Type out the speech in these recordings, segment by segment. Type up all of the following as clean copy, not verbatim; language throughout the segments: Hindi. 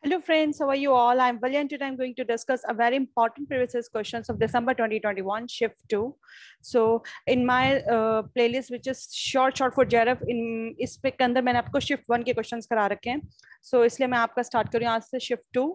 Hello friends, how are you all? I'm Valya and today I'm going to discuss a very important previous questions of December 2021 shift 2. So in my playlist which is short for JRF in इस पे के अंदर मैंने आपको shift 1 के questions करा रखे हैं. So इसलिए मैं आपका start करूँ आज से shift 2.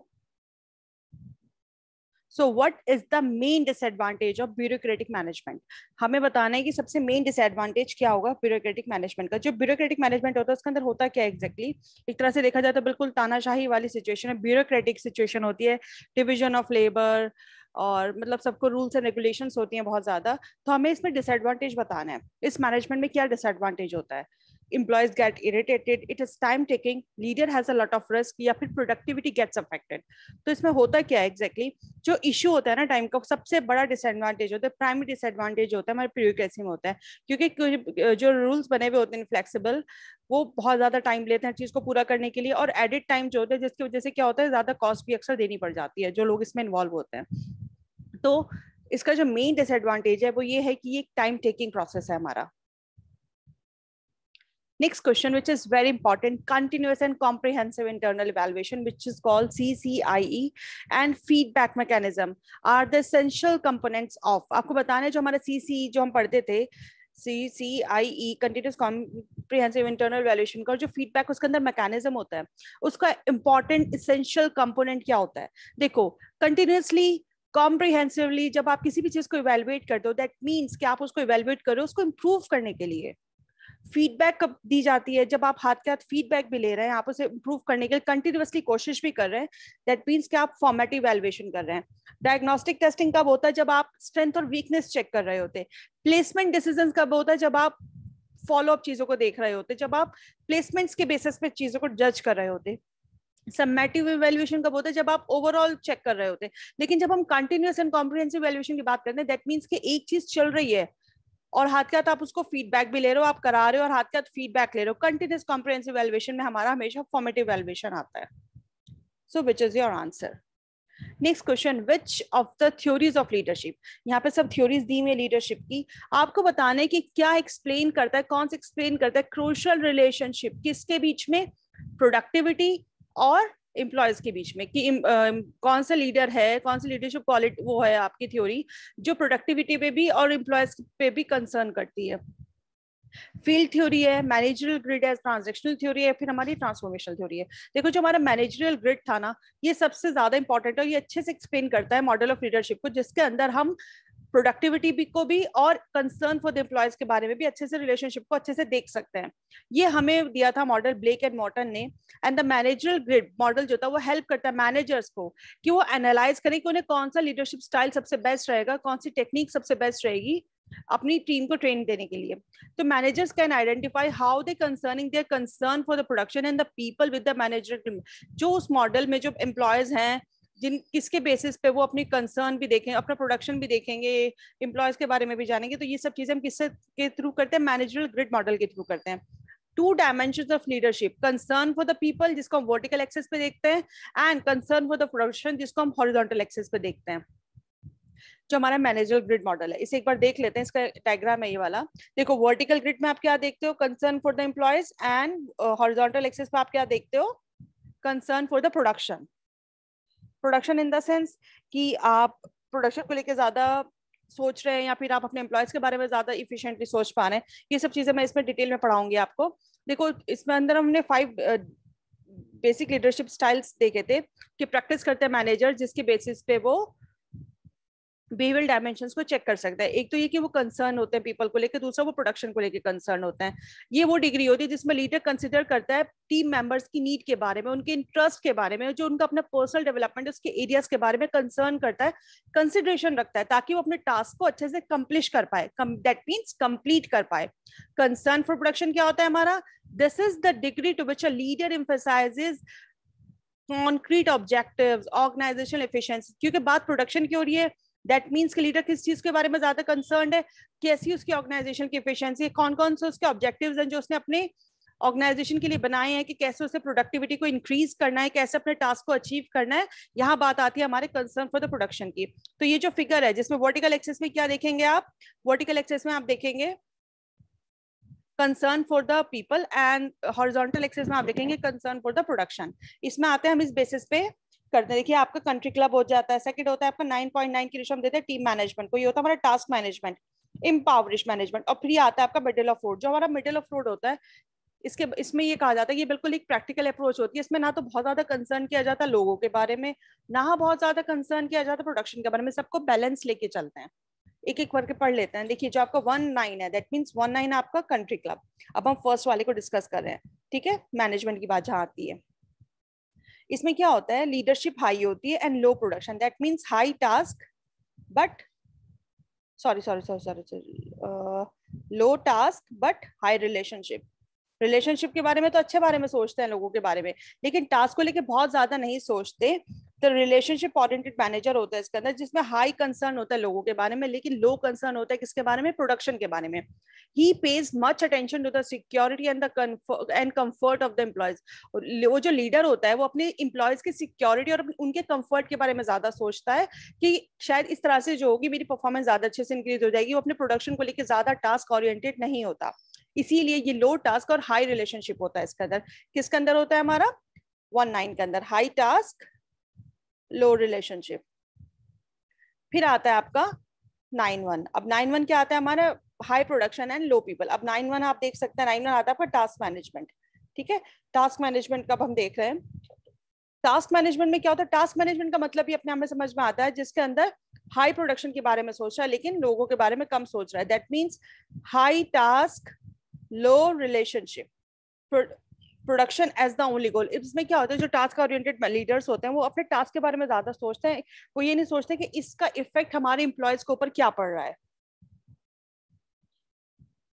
So what is the main disadvantage of bureaucratic management? हमें बताना है कि सबसे मेन डिसएडवांटेज क्या होगा ब्यूरोक्रेटिक मैनेजमेंट का. जो ब्यूरोक्रेटिक मैनेजमेंट होता है उसके अंदर होता क्या एग्जैक्टली एक तरह से देखा जाए तो बिल्कुल तानाशाही वाली सिचुएशन है. ब्यूरोक्रेटिक सिचुएशन होती है, डिवीजन ऑफ लेबर और मतलब सबको रूल्स एंड रेगुलेशंस होती हैं बहुत ज्यादा. तो हमें इसमें डिसएडवांटेज बताना है इस मैनेजमेंट में क्या डिसएडवांटेज होता है. employees get irritated, it is time taking, leader has a lot of risk या फिर productivity gets affected. तो इसमें होता क्या है एग्जैक्टली जो इशू होता है ना टाइम का, सबसे बड़ा डिसएडवांटेज होता है, प्राइमरी डिसएडवांटेज होता है हमारे ब्यूरोक्रेसी में होता है. क्योंकि जो रूल्स बने हुए होते हैं फ्लेक्सिबल, वो बहुत ज्यादा टाइम लेते हैं चीज को पूरा करने के लिए, और एडिट टाइम जो होता है जिसकी वजह से क्या होता है ज्यादा कॉस्ट भी अक्सर देनी पड़ जाती है जो लोग इसमें इन्वॉल्व होते हैं. तो इसका जो मेन डिसएडवांटेज है वो ये है कि ये टाइम टेकिंग प्रोसेस है हमारा. Next question, which is very important, continuous and comprehensive internal evaluation, which is called CCIE, and feedback mechanism are the essential components of. आपको बताना है जो हमारा CCE जो हम पढ़ते थे, CCIE continuous comprehensive internal evaluation का जो फीडबैक उसके अंदर मैकेनिज्म होता है, उसका इंपॉर्टेंट इसेंशियल कंपोनेंट क्या होता है. देखो, कंटिन्यूसली कॉम्प्रिहेंसिवली जब आप किसी भी चीज को इवेलुएट करते हो, दैट मीन्स कि आप उसको इवेलुएट करो उसको इंप्रूव करने के लिए. फीडबैक कब दी जाती है? जब आप हाथ के हाथ फीडबैक भी ले रहे हैं, आप उसे इंप्रूव करने के लिए कंटिन्यूअसली कोशिश भी कर रहे हैं, दैट मींस कि आप फॉर्मेटिव इवैल्यूएशन कर रहे हैं. डायग्नोस्टिक टेस्टिंग कब होता है? जब आप स्ट्रेंथ और वीकनेस चेक कर रहे होते. प्लेसमेंट डिसीजन कब होता है? जब आप फॉलो अप चीजों को देख रहे होते, जब आप प्लेसमेंट्स के बेसिस पे चीजों को जज कर रहे होते. समेटिव इवैल्यूएशन कब होता है? जब आप ओवरऑल चेक कर रहे होते. लेकिन जब हम कंटिन्यूअस एंड कॉम्प्रिहेंसिव इवैल्यूएशन की बात करते हैं, दैट मींस कि एक चीज चल रही है और हाथ के हाथ आप उसको फीडबैक भी ले रहे हो, आप करा रहे हो और हाथ के हाथ फीडबैक ले रहे हो. कंटिन्यूअस कॉम्प्रिहेंसिव इवैल्यूएशन में हमारा हमेशा फॉर्मेटिव इवैल्यूएशन आता है. So which is your answer? Next question, which of the theories of leadership. यहाँ पे सब थ्योरीज दी हुई है लीडरशिप की. आपको बताना है कि क्या एक्सप्लेन करता है, कौन सा एक्सप्लेन करता है क्रूशियल रिलेशनशिप किसके बीच में, प्रोडक्टिविटी और एम्प्लॉयज के बीच में, कि कौन सा लीडर है, कौन सी लीडरशिप क्वालिटी वो है आपकी थ्योरी जो प्रोडक्टिविटी पे भी और एम्प्लॉयज पे भी कंसर्न करती है. फील्ड थ्योरी है, मैनेजरियल ग्रिड है, ट्रांजैक्शनल थ्योरी है, फिर हमारी ट्रांसफॉर्मेशनल थ्योरी है. देखो जो हमारा मैनेजरियल ग्रिड था ना, ये सबसे ज्यादा इंपॉर्टेंट है. ये अच्छे से एक्सप्लेन करता है मॉडल ऑफ लीडरशिप को, जिसके अंदर हम प्रोडक्टिविटी भी को भी और कंसर्न फॉर द एम्प्लॉयज के बारे में भी अच्छे से रिलेशनशिप को अच्छे से देख सकते हैं. ये हमें दिया था मॉडल ब्लेक एंड मॉर्टन ने. And the managerial grid model जो था वो हेल्प करता है मैनेजर्स को कि वो एनालाइज करें कि उन्हें कौन सा लीडरशिप स्टाइल सबसे बेस्ट रहेगा, कौन सी टेक्निक सबसे बेस्ट रहेगी अपनी टीम को ट्रेन देने के लिए. तो managers can identify how they concerning their concern for the production and the people with the manager. जो उस मॉडल में जो एम्प्लॉयज हैं, जिन किसके बेसिस पे वो अपनी कंसर्न भी देखें, अपना प्रोडक्शन भी देखेंगे, एम्प्लॉयज के बारे में भी जानेंगे. तो ये सब चीजें हम किससे के थ्रू करते हैं? मैनेजरियल ग्रिड मॉडल के थ्रू करते हैं. To dimensions of leadership, concern for the people जिसको हम वर्टिकल एक्सेस पे देखते हैं, and concern for the production जिसको हम हॉरिजॉन्टल एक्सेस पे देखते हैं. जो हमारा मैनेजरियल ग्रिड मॉडल है, इसे एक बार देख लेते हैं. इसका डायग्राम है ये वाला. देखो वर्टिकल ग्रिड में आप क्या देखते हो? Concern for the employees. And horizontal axis पे आप क्या देखते हो? Concern for the production. Production in the sense कि आप प्रोडक्शन को लेकर ज्यादा सोच रहे हैं या फिर आप अपने एम्प्लॉयज के बारे में ज्यादा इफिशिएंटली सोच पा रहे हैं. ये सब चीजें मैं इसमें डिटेल में पढ़ाऊंगी आपको. देखो इसमें अंदर हमने 5 बेसिक लीडरशिप स्टाइल्स देखे थे कि प्रैक्टिस करते हैं मैनेजर, जिसके बेसिस पे वो बिहेवियरल डायमेंशंस को चेक कर सकता है. एक तो ये कि वो कंसर्न होते हैं पीपल को लेकर, दूसरा वो प्रोडक्शन को लेकर कंसर्न होते हैं. ये वो डिग्री होती है जिसमें लीडर कंसिडर करता है टीम मेंबर्स की नीड के बारे में, उनके इंटरेस्ट के बारे में, जो उनका अपना पर्सनल डेवलपमेंट उसके एरियाज के बारे में कंसर्न करता है, कंसिडरेशन रखता है, ताकि वो अपने टास्क को अच्छे से कंप्लीट कर पाए. दैट मीन्स कंप्लीट कर पाए. कंसर्न फॉर प्रोडक्शन क्या होता है हमारा? This is the degree to which a leader emphasises concrete objectives, organisational efficiency. क्योंकि बात प्रोडक्शन की हो रही है, दैट मीन्स कि लीडर किस चीज के बारे में ज्यादा कंसर्न है? कैसी उसकी ऑर्गेनाइजेशन की एफिशिएंसी, कौन कौन से उसके ऑब्जेक्टिव्स हैं जो उसने अपने ऑर्गेनाइजेशन के लिए बनाए हैं, कि कैसे उसे प्रोडक्टिविटी को इंक्रीज करना है, कैसे अपने टास्क को अचीव करना है. यहाँ बात आती है हमारे कंसर्न फॉर द प्रोडक्शन की. तो ये जो फिगर है जिसमें वर्टिकल एक्सेस में क्या देखेंगे आप? वर्टिकल एक्सेस में आप देखेंगे concern for the people, and horizontal axis में आप देखेंगे कंसर्न फॉर द प्रोडक्शन। इसमें आते हैं हम इस बेसिस पे करते हैं। देखिए आपका कंट्री क्लब हो जाता है, सेकंड होता है आपका 9.9 की रेशो हम देते हैं टीम मैनेजमेंट को, ये होता है हमारा टास्क मैनेजमेंट, इम्पावरिश मैनेजमेंट, और फिर आता है आपका मिडिल ऑफ रोड। जो हमारा मिडिल ऑफ रोड होता है इसमें ये कहा जाता है कि ये बिल्कुल एक प्रैक्टिकल अप्रोच होती है। इसमें ना तो बहुत ज्यादा कंसर्न किया जाता लोगों के बारे में, ना बहुत ज्यादा कंसर्न किया जाता प्रोडक्शन के बारे में, सबको बैलेंस लेके चलते हैं। एक एक करके पढ़ लेते हैं। देखिए जो आपका 1.9 है, दैट मींस 1.9 आपका कंट्री क्लब। अब हम फर्स्ट वाले को डिस्कस कर रहे हैं, ठीक है, मैनेजमेंट की बात जहां आती है। इसमें क्या होता है, लीडरशिप हाई होती है and low production, that means high task but low task but high relationship. Relationship के बारे में तो अच्छे बारे में सोचते हैं लोगों के बारे में, लेकिन टास्क को लेके बहुत ज्यादा नहीं सोचते। तो रिलेशनशिप ओरिएंटेड मैनेजर होता है इसके अंदर, जिसमें हाई कंसर्न होता है लोगों के बारे में, लेकिन लो कंसर्न होता है किसके बारे में, प्रोडक्शन के बारे में। He pays much attention to the security and comfort of the employees. वो जो लीडर होता है वो अपने एम्प्लॉयज की सिक्योरिटी और उनके कंफर्ट के बारे में ज्यादा सोचता है कि शायद इस तरह से जो होगी मेरी परफॉर्मेंस ज्यादा अच्छे से इंक्रीज हो जाएगी। वो अपने प्रोडक्शन को लेकर ज्यादा टास्क ओरिएंटेड नहीं होता, इसीलिए ये लो टास्क और हाई रिलेशनशिप होता है इसके अंदर। किसके अंदर होता है हमारा 1.9 के अंदर, हाई टास्क लो रिलेशनशिप। फिर आता है आपका 9.1। अब 9.1 क्या आता है हमारा, high production and low people. अब 9.1 आप देख सकते हैं, 9.1 आता है आपका टास्क मैनेजमेंट, ठीक है। टास्क मैनेजमेंट का हम देख रहे हैं। टास्क मैनेजमेंट में क्या होता है, टास्क मैनेजमेंट का मतलब ही अपने आप में समझ में आता है, जिसके अंदर हाई प्रोडक्शन के बारे में सोच रहा है लेकिन लोगों के बारे में कम सोच रहा है। That means high task low relationship, production as the only goal. इसमें क्या होता है, जो टास्क ओरिएंटेड लीडर्स होते हैं वो अपने टास्क के बारे में ज्यादा सोचते हैं। वो ये नहीं सोचते कि इसका इफेक्ट हमारे एम्प्लॉयज के ऊपर क्या पड़ रहा है।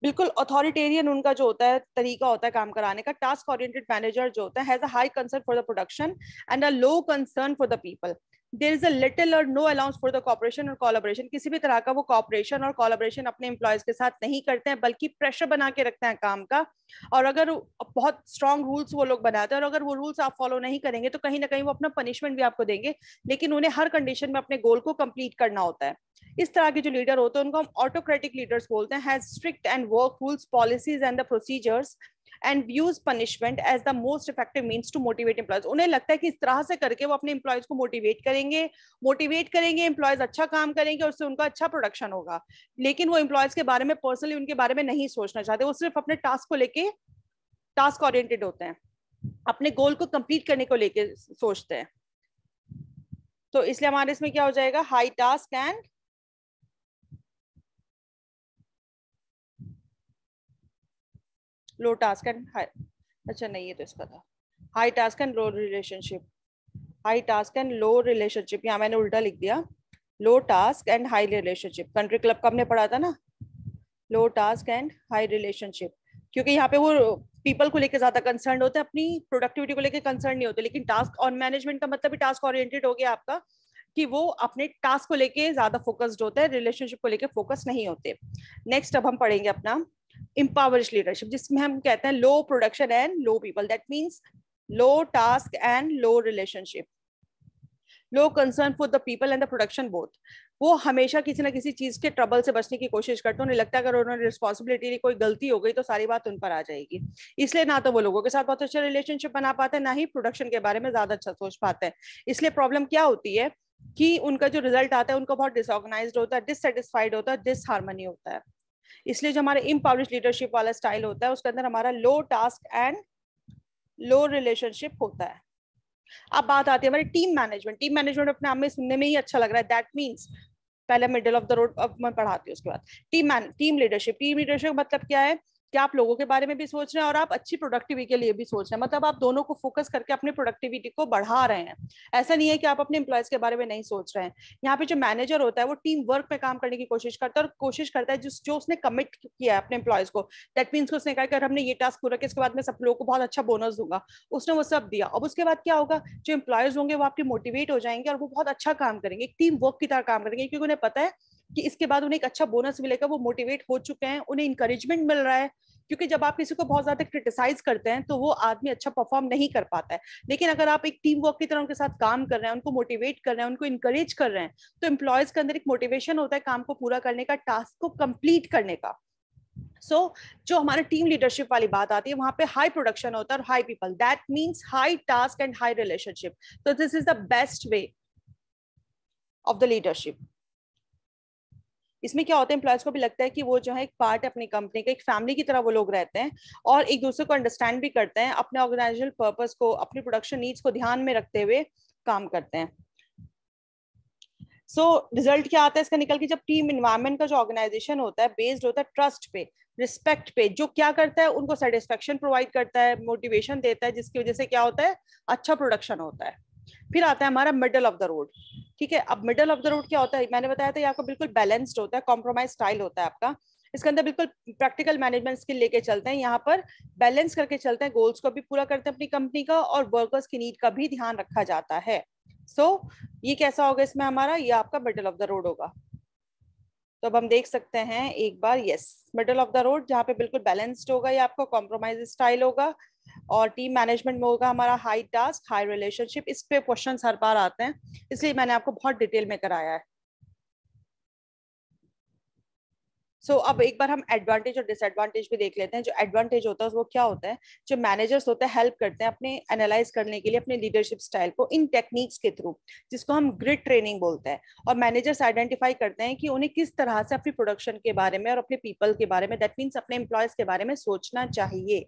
बिल्कुल अथॉरिटेरियन उनका जो होता है तरीका होता है काम कराने का। टास्क ओरिएंटेड मैनेजर जो होता है has a high concern for the production and a low concern for the people. There is a little or no allowance for the cooperation or collaboration. किसी भी तरह का वो कॉपरेशन और कोलैबोरेशन अपने एम्प्लॉयज के साथ नहीं करते हैं, बल्कि प्रेशर बना के रखते हैं काम का। और अगर बहुत स्ट्रॉन्ग रूल्स वो लोग बनाते हैं और अगर वो रूल्स आप फॉलो नहीं करेंगे तो कहीं ना कहीं वो अपना पनिशमेंट भी आपको देंगे, लेकिन उन्हें हर कंडीशन में अपने गोल को कंप्लीट करना होता है। इस तरह के जो लीडर होते हैं उनको हम ऑटोक्रेटिक लीडर्स बोलते हैं। Has strict and work rules policies and the procedures and views punishment as the most effective means to motivate employees. उन्हें लगता है कि इस तरह से करके वो अपने एम्प्लॉयज को मोटिवेट करेंगे, एम्प्लॉयज अच्छा काम करेंगे और उससे उनका अच्छा प्रोडक्शन होगा। लेकिन वो एम्प्लॉयज के बारे में पर्सनली उनके बारे में नहीं सोचना चाहते, वो सिर्फ अपने टास्क को लेके टास्क ओरिएंटेड होते हैं, अपने गोल को कंप्लीट करने को लेके सोचते हैं। तो इसलिए हमारे इसमें क्या हो जाएगा, high task and low task and high, अच्छा नहीं ये तो इसका था, high task and low relationship. High task and low relationship, यहाँ मैंने उल्टा लिख दिया, low task and high relationship. Country club का हमने पढ़ा था ना, low task and high relationship, क्योंकि यहाँ पे वो पीपल को लेकर ज्यादा कंसर्न होते हैं, अपनी प्रोडक्टिविटी को लेकर कंसर्न नहीं होते। लेकिन टास्क और मैनेजमेंट का मतलब भी टास्क ओरिएंटेड हो गया आपका, कि वो अपने टास्क को लेके ज्यादा फोकस्ड होते हैं, रिलेशनशिप को लेके फोकस नहीं होते। नेक्स्ट अब हम पढ़ेंगे अपना इम्पावरिश लीडरशिप, जिसमें हम कहते हैं low production and low people. That means low task and low relationship, low concern for the people and the production both. वो हमेशा किसी ना किसी चीज के ट्रबल से बचने की कोशिश करते हैं। उन्हें लगता है अगर उन्होंने रिस्पॉन्सिबिलिटी ली, कोई गलती हो गई तो सारी बात उन पर आ जाएगी। इसलिए ना तो वो लोगों के साथ बहुत अच्छा रिलेशनशिप बना पाते हैं, ना ही प्रोडक्शन के बारे में ज्यादा अच्छा सोच पाते हैं। इसलिए प्रॉब्लम क्या होती है कि उनका जो रिजल्ट आता है उनको बहुत डिसऑर्गेनाइज्ड होता है, डिससेटिस्फाइड होता है, डिसहार्मनी होता है। इसलिए जो हमारा इम्पावरिश लीडरशिप वाला स्टाइल होता है उसके अंदर हमारा लो टास्क एंड लो रिलेशनशिप होता है। अब बात आती है हमारी टीम मैनेजमेंट। टीम मैनेजमेंट अपने आप में सुनने में ही अच्छा लग रहा है। दैट मीन्स पहले मिडिल ऑफ द रोड, अब मैं पढ़ाती हूँ उसके बाद टीम लीडरशिप। टीम लीडरशिप मतलब क्या है कि आप लोगों के बारे में भी सोच रहे हैं और आप अच्छी प्रोडक्टिविटी के लिए भी सोच रहे हैं। मतलब आप दोनों को फोकस करके अपनी प्रोडक्टिविटी को बढ़ा रहे हैं। ऐसा नहीं है कि आप अपने एम्प्लॉयज के बारे में नहीं सोच रहे हैं। यहाँ पे जो मैनेजर होता है वो टीम वर्क पे काम करने की कोशिश करता है और कोशिश करता है जो उसने कमिट किया है अपने एम्प्लॉयज को। दैट मीन्स उसने कहा कि अगर हमने ये टास्क पूरा किया इसके बाद मैं सब लोगों को बहुत अच्छा बोनस दूंगा, उसने वो सब दिया। अब उसके बाद क्या होगा, जो एम्प्लॉयज होंगे वो आपके मोटिवेट हो जाएंगे और वो बहुत अच्छा काम करेंगे, एक टीम वर्क की तरह काम करेंगे, क्योंकि उन्हें पता है कि इसके बाद उन्हें एक अच्छा बोनस मिलेगा। वो मोटिवेट हो चुके हैं, उन्हें इंकरेजमेंट मिल रहा है। क्योंकि जब आप किसी को बहुत ज्यादा क्रिटिसाइज करते हैं तो वो आदमी अच्छा परफॉर्म नहीं कर पाता है। लेकिन अगर आप एक टीम वर्क की तरह उनके साथ काम कर रहे हैं, उनको मोटिवेट कर रहे हैं, उनको इंकरेज कर रहे हैं, तो एम्प्लॉयज के अंदर एक मोटिवेशन होता है काम को पूरा करने का, टास्क को कंप्लीट करने का। जो हमारा टीम लीडरशिप वाली बात आती है, वहां पे हाई प्रोडक्शन होता है और high people, that means high task and high relationship. तो this is the best way of the leadership. इसमें क्या होता है, एम्प्लॉयज को भी लगता है कि वो जो है एक पार्ट है अपनी कंपनी का, एक फैमिली की तरह वो लोग रहते हैं और एक दूसरे को अंडरस्टैंड भी करते हैं, अपने ऑर्गेनाइजेशनल पर्पस को, अपनी प्रोडक्शन नीड्स को ध्यान में रखते हुए काम करते हैं. रिजल्ट क्या आता है इसका निकल के, जब टीम इन्वायरमेंट का जो ऑर्गेनाइजेशन होता है बेस्ड होता है ट्रस्ट पे, रिस्पेक्ट पे, जो क्या करता है उनको सेटिस्फेक्शन प्रोवाइड करता है, मोटिवेशन देता है, जिसकी वजह से क्या होता है, अच्छा प्रोडक्शन होता है. फिर आता है हमारा मिडल ऑफ द रोड. ठीक है, अब मिडल ऑफ द रोड क्या होता है, मैंने बताया था ये आपको बिल्कुल बैलेंस्ड होता है, कॉम्प्रोमाइज स्टाइल होता है आपका. इसके अंदर बिल्कुल प्रैक्टिकल मैनेजमेंट स्किल लेके चलते हैं, यहाँ पर बैलेंस करके चलते हैं, गोल्स को भी पूरा करते हैं अपनी कंपनी का और वर्कर्स की नीड का भी ध्यान रखा जाता है. ये कैसा होगा इसमें हमारा, ये आपका मिडल ऑफ द रोड होगा. तो अब हम देख सकते हैं एक बार, yes, middle of the road, जहाँ पे बिल्कुल बैलेंस्ड होगा, ये आपका कॉम्प्रोमाइज स्टाइल होगा और टीम मैनेजमेंट में होगा हमारा हाई टास्क हाई रिलेशनशिप. इस पे क्वेश्चन हर बार आते हैं, इसलिए मैंने आपको बहुत डिटेल में कराया है. अब एक बार हम एडवांटेज और डिसएडवांटेज भी देख लेते हैं. जो एडवांटेज होता है वो क्या होता है, जो मैनेजर्स होते हैं हेल्प करते हैं अपने एनालाइज करने के लिए अपने लीडरशिप स्टाइल को इन टेक्निक्स के थ्रू, जिसको हम ग्रिड ट्रेनिंग बोलते हैं. और मैनेजर्स आइडेंटिफाई करते हैं कि उन्हें किस तरह से अपनी प्रोडक्शन के बारे में और अपने पीपल के बारे में, दैट मीन्स अपने एम्प्लॉयज के बारे में सोचना चाहिए.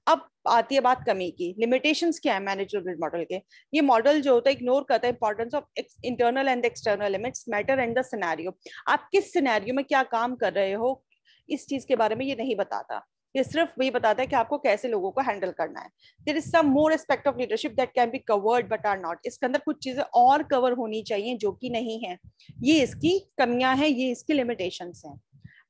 अब आती है बात कमी की, लिमिटेशंस क्या है मैनेजर ग्रिड मॉडल के. ये मॉडल जो होता है इग्नोर करता है importance of internal and external limits, matter and the scenario. आप किस सिनेरियो में क्या काम कर रहे हो, इस चीज के बारे में ये नहीं बताता. ये सिर्फ वही बताता है कि आपको कैसे लोगों को हैंडल करना है. There is some more aspect of leadership that can be covered but are not. इसके अंदर कुछ चीजें और कवर होनी चाहिए जो कि नहीं है. ये इसकी कमियां हैं, ये इसकी लिमिटेशंस हैं.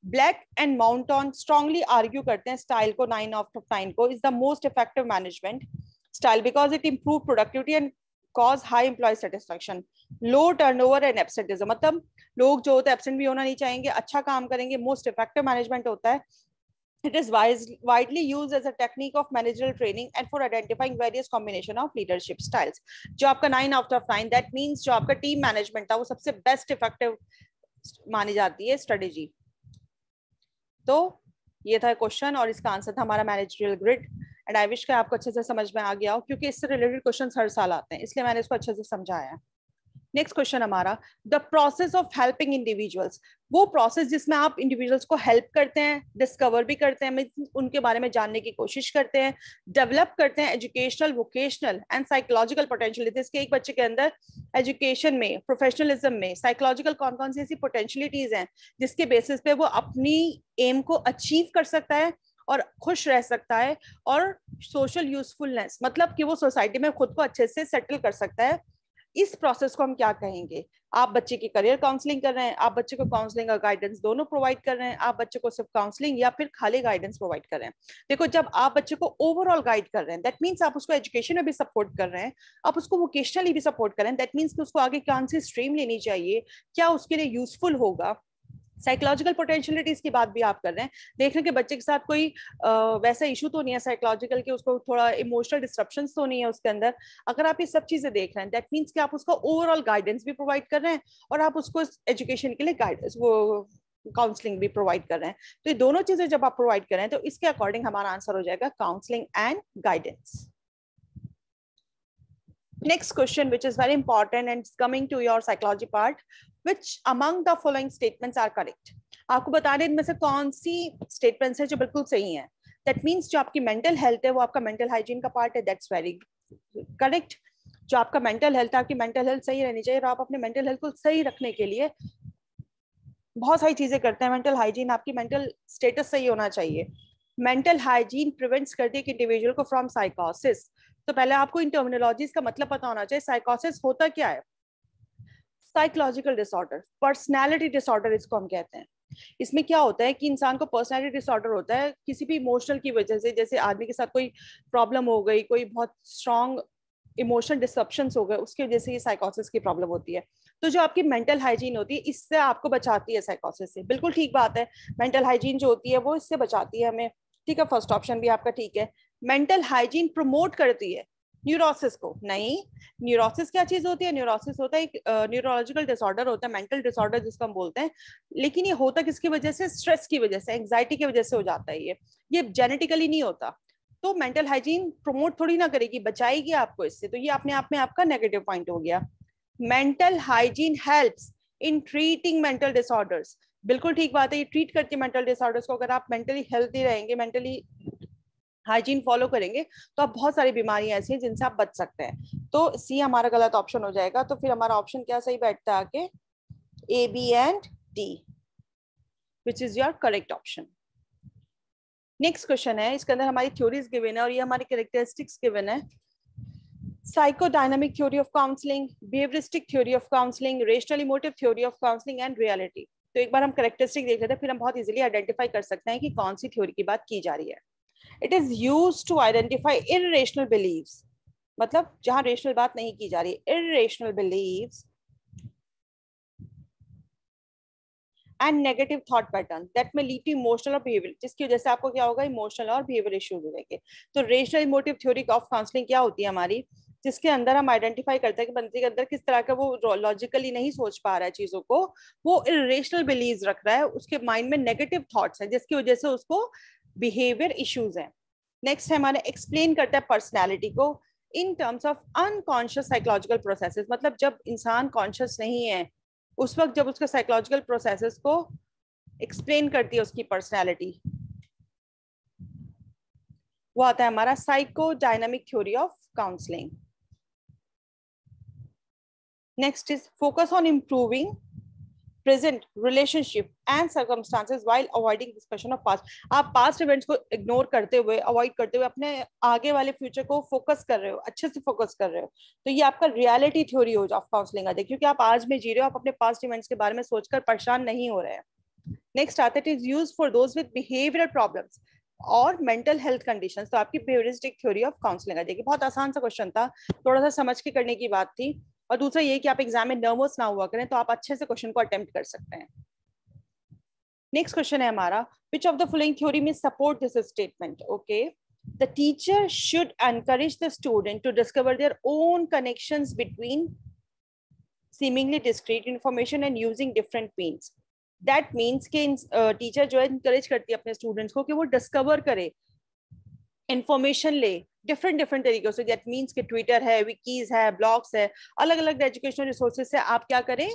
Blake and Mouton strongly argue करते हैं स्टाइल को 9 आउट ऑफ 9 को is the most effective management style because it improve productivity and cause high employ satisfaction, low turnover and absenteeism. मतलब लोग जो होते हैं एब्सेंट भी होना नहीं चाहेंगे, अच्छा काम करेंगे, मोस्ट इफेक्टिव मैनेजमेंट होता है. It is widely used as a technique of managerial training and for identifying various combination of leadership styles. जो आपका 9 out of 9, that means जो आपका टीम मैनेजमेंट था वो सबसे बेस्ट इफेक्टिव मानी जाती है स्ट्रेटेजी. तो ये था क्वेश्चन और इसका आंसर था हमारा managerial grid. And I wish कि आपको अच्छे से समझ में आ गया हो, क्योंकि इससे रिलेटेड क्वेश्चंस हर साल आते हैं, इसलिए मैंने इसको अच्छे से समझाया. नेक्स्ट क्वेश्चन हमारा, the process of helping individuals. वो प्रोसेस जिसमें आप इंडिविजुअल्स को हेल्प करते हैं, डिस्कवर भी करते हैं, उनके बारे में जानने की कोशिश करते हैं, डेवलप करते हैं educational, vocational and psychological potential. जिसके एक बच्चे के अंदर एजुकेशन में, प्रोफेशनलिज्म में, साइकोलॉजिकल कौन कौन सी ऐसी पोटेंशियलिटीज हैं जिसके बेसिस पे वो अपनी एम को अचीव कर सकता है और खुश रह सकता है, और सोशल यूजफुलनेस मतलब कि वो सोसाइटी में खुद को अच्छे से सेटल कर सकता है. इस प्रोसेस को हम क्या कहेंगे. आप बच्चे की करियर काउंसलिंग कर रहे हैं, आप बच्चे को काउंसलिंग और गाइडेंस दोनों प्रोवाइड कर रहे हैं, आप बच्चे को सिर्फ काउंसलिंग या फिर खाली गाइडेंस प्रोवाइड कर रहे हैं. देखो, जब आप बच्चे को ओवरऑल गाइड कर रहे हैं, दैट मीन्स आप उसको एजुकेशन में भी सपोर्ट कर रहे हैं, आप उसको वोकेशनली भी सपोर्ट कर रहे हैं, दैट मीन्स कि उसको आगे कौन सी स्ट्रीम लेनी चाहिए, क्या उसके लिए यूजफुल होगा. साइकोलॉजिकल पोटेंशियलिटीज की बात भी आप कर रहे हैं, देख रहे हैं कि बच्चे के साथ कोई वैसा इशू तो नहीं है साइकोलॉजिकल कि उसको थोड़ा इमोशनल डिस्ट्रप्शन तो नहीं है उसके अंदर. अगर आप ये सब चीजें देख रहे हैं, दैट मीन्स कि आप उसको ओवरऑल गाइडेंस भी प्रोवाइड कर रहे हैं और आप उसको एजुकेशन के लिए गाइडेंस, वो काउंसलिंग भी प्रोवाइड कर रहे हैं. तो ये दोनों चीजें जब आप प्रोवाइड कर रहे हैं तो इसके अकॉर्डिंग हमारा आंसर हो जाएगा counselling and guidance. Next question, which is very important and it's coming to your psychology part, which among the following statements are correct. आपको बताने इनमें से कौन सी statements है जो बिल्कुल सही है. That means जो आपकी mental health है वो आपका mental hygiene का part है, that's very correct. जो आपका mental health है, आपकी mental health सही रहनी चाहिए और आप अपने mental health को सही रखने के लिए बहुत सारी चीजें करते हैं. mental hygiene, आपकी mental status सही होना चाहिए. mental hygiene prevents करती है इंडिविजुअल को from psychosis. तो पहले आपको इन टर्मिनोलॉजीज का मतलब पता होना चाहिए. साइकोसिस होता क्या है? साइकोलॉजिकल डिसऑर्डर, पर्सनालिटी डिसऑर्डर इसको हम कहते हैं. इसमें क्या होता है कि इंसान को पर्सनालिटी डिसऑर्डर होता है किसी भी इमोशनल की वजह से, जैसे आदमी के साथ कोई प्रॉब्लम हो गई, कोई बहुत स्ट्रॉन्ग इमोशनल डिस्ट्रप्शंस हो गए, उसकी वजह से ये साइकोसिस की प्रॉब्लम होती है. तो जो आपकी मेंटल हाइजीन होती है इससे आपको बचाती है साइकोसिस से. बिल्कुल ठीक बात है, मेंटल हाइजीन जो होती है वो इससे बचाती है हमें. ठीक है, फर्स्ट ऑप्शन भी आपका ठीक है. मेंटल हाइजीन प्रमोट करती है न्यूरोसिस को नहीं। न्यूरोसिस क्या चीज होती है? न्यूरोसिस होता है एक न्यूरोलॉजिकल डिसऑर्डर होता है, मेंटल डिसऑर्डर जिसको हम बोलते हैं। लेकिन ये होता किसकी वजह से? स्ट्रेस की वजह से, एंग्जाइटी की वजह से हो जाता है ये जेनेटिकली नहीं होता। तो मेंटल हाइजीन प्रमोट थोड़ी ना करेगी, बचाएगी आपको इससे, तो ये अपने आप में आपका नेगेटिव पॉइंट हो गया। Mental hygiene helps in treating mental disorders, बिल्कुल ठीक बात है, ये ट्रीट करती है मेंटल डिसऑर्डर्स को। अगर आप मेंटली हेल्थी रहेंगे, मेंटली हाइजीन फॉलो करेंगे, तो आप बहुत सारी बीमारियां ऐसी हैं जिनसे आप बच सकते हैं। तो सी हमारा गलत ऑप्शन हो जाएगा। तो फिर हमारा ऑप्शन क्या सही बैठता है आगे? A, B and D, which is your correct option. Next question है, इसके अंदर हमारी थ्योरीज गिवन है और ये हमारी कैरेक्टरिस्टिक्स गिवन है। Psychodynamic theory of counselling, behaviouristic theory of counselling, rational emotive theory of counselling and reality. तो एक बार हम कैरेक्टरिस्टिक देख लेते हैं, फिर हम बहुत इजीली आइडेंटिफाई कर सकते हैं कि कौन सी थ्योरी की बात की जा रही है। It is used to identify irrational beliefs, मतलब जहां रेशनल बात नहीं की जा रही, irrational beliefs and negative thought pattern that में लीड टू इमोशनल और बिहेवियर, जिसकी वजह से आपको क्या होगा? इमोशनल और बिहेवियर इश्यूज हो जाएंगे। तो rational emotive theory of counselling क्या होती है हमारी? जिसके अंदर हम आइडेंटिफाई करते हैं कि बंदे के अंदर किस तरह का वो लॉजिकली नहीं सोच पा रहा है चीजों को, वो इरेशनल बिलीव्स रख रहा है, उसके माइंड में नेगेटिव थॉट्स हैं जिसकी वजह से उसको बिहेवियर इश्यूज हैं। नेक्स्ट है हमारे एक्सप्लेन करता है पर्सनैलिटी को in terms of unconscious psychological processes, मतलब जब इंसान कॉन्शियस नहीं है उस वक्त जब उसके साइकोलॉजिकल प्रोसेसेस को एक्सप्लेन करती है उसकी पर्सनैलिटी, वो आता है हमारा psychodynamic theory of counselling. Next is focus on improving present relationship and circumstances while avoiding discussion of past। आप past events को इग्नोर करते हुए, अवॉइड करते हुए अपने आगे वाले फ्यूचर को फोकस कर रहे हो, अच्छे से फोकस कर रहे हो, तो ये आपका रियलिटी थ्योरी ऑफ काउंसलिंग आ जाए, क्योंकि आप आज में जी रहे हो, आप अपने पास्ट इवेंट्स के बारे में सोचकर परेशान नहीं हो रहे हैं। नेक्स्ट आता है, it is used for those with behavioural problems और मेंटल हेल्थ कंडीशंस। तो आपकी बिहेवियरिस्टिक थ्योरी ऑफ काउंसलिंग आ जाएगी। बहुत आसान सा क्वेश्चन था, थोड़ा सा समझ के करने की बात थी। और दूसरा ये कि आप एग्जाम में नर्वस ना हुआ करें, तो आप अच्छे से क्वेश्चन को अटेम्प्ट कर सकते हैं। नेक्स्ट क्वेश्चन है हमारा, which of the following theory में support this statement? Okay, the teacher should encourage the student to discover their own connections between seemingly discrete information and using different means। That means कि टीचर जो है encourage करती है अपने स्टूडेंट्स को कि वो डिस्कवर करे, इंफॉर्मेशन ले डिफरेंट तरीकों से। दैट मीन्स कि ट्विटर है, विकीज है, ब्लॉग्स है, अलग अलग एजुकेशनल रिसोर्सेज से आप क्या करें?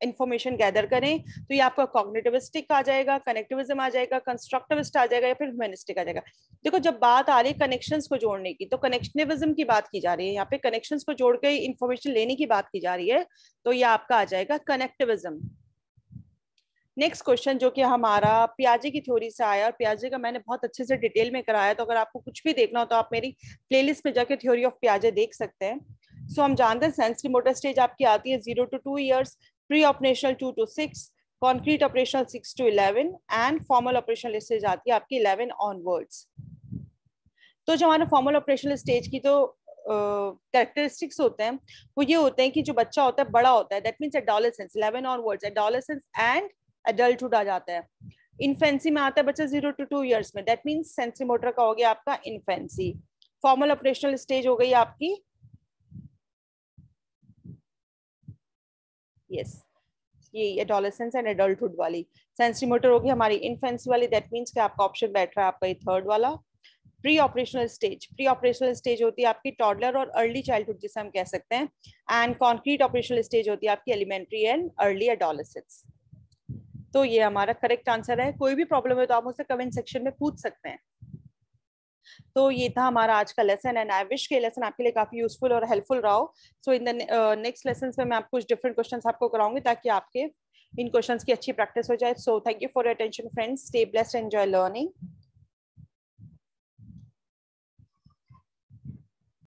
इंफॉर्मेशन गैदर करें। तो ये आपका कॉग्निटिविस्टिक आ जाएगा, कनेक्टिविज्म आ जाएगा, कंस्ट्रक्टिविस्ट आ जाएगा, या फिर ह्यूमनिस्टिक आ जाएगा। देखो, जब बात आ रही है कनेक्शंस को जोड़ने की, तो कनेक्टिविज्म की बात की जा रही है, यहाँ पे कनेक्शंस को जोड़ के इंफॉर्मेशन लेने की बात की जा रही है, तो ये आपका आ जाएगा कनेक्टिविज्म। नेक्स्ट क्वेश्चन जो कि हमारा पियाजे की थ्योरी से आया, और पियाजे का मैंने बहुत अच्छे से डिटेल में कराया, तो अगर आपको कुछ भी देखना हो तो आप मेरी प्लेलिस्ट में जाके थ्योरी ऑफ पियाजे देख सकते हैं। सो हम जानते हैं सेंसरी मोटर स्टेज आपकी आती है 0 to 2 years, pre operational 2 to 6, concrete operational 6 to 11 and formal operational stage आती है आपकी 11 ऑनवर्ड्स। तो जो हमारे फॉर्मल ऑपरेशनल स्टेज की तो कैरेक्टरिस्टिक्स होते हैं, वो ये होते हैं कि जो बच्चा होता है बड़ा होता है, that means adolescence, 11 onwards adolescence and adulthood आ जाता है। इन्फेंसी में आता है बच्चा 0 to 2 years में, दैट मींस सेंसरी मोटर का हो गया आपका इन्फेंसी। फॉर्मल ऑपरेशनल स्टेज हो गई आपकी, यस, ये एडोलेसेंस एंड एडल्टहुड वाली। सेंसरी मोटर होगी हमारी इन्फेंसी वाली, दैट मींस कि आपका ऑप्शन बैठ रहा है आपका ये थर्ड वाला। प्री ऑपरेशनल स्टेज होती है आपकी टॉडलर और अर्ली चाइल्डहुड जिसे हम कह सकते हैं, एंड कॉन्क्रीट ऑपरेशनल स्टेज होती है आपकी एलिमेंट्री एंड अर्ली एडोलेसेंस। तो ये हमारा करेक्ट आंसर है। कोई भी प्रॉब्लम है तो आप मुझसे कमेंट सेक्शन में पूछ सकते हैं। तो ये था हमारा आज का लेसन, एंड आई विश के लेसन आपके लिए काफी यूजफुल और हेल्पफुल रहा हो। सो इन द नेक्स्ट लेसन में मैं आपको कुछ डिफरेंट क्वेश्चंस आपको कराऊंगी ताकि आपके इन क्वेश्चंस की अच्छी प्रैक्टिस हो जाए। So thank you for your attention friends, stay blessed, enjoy learning.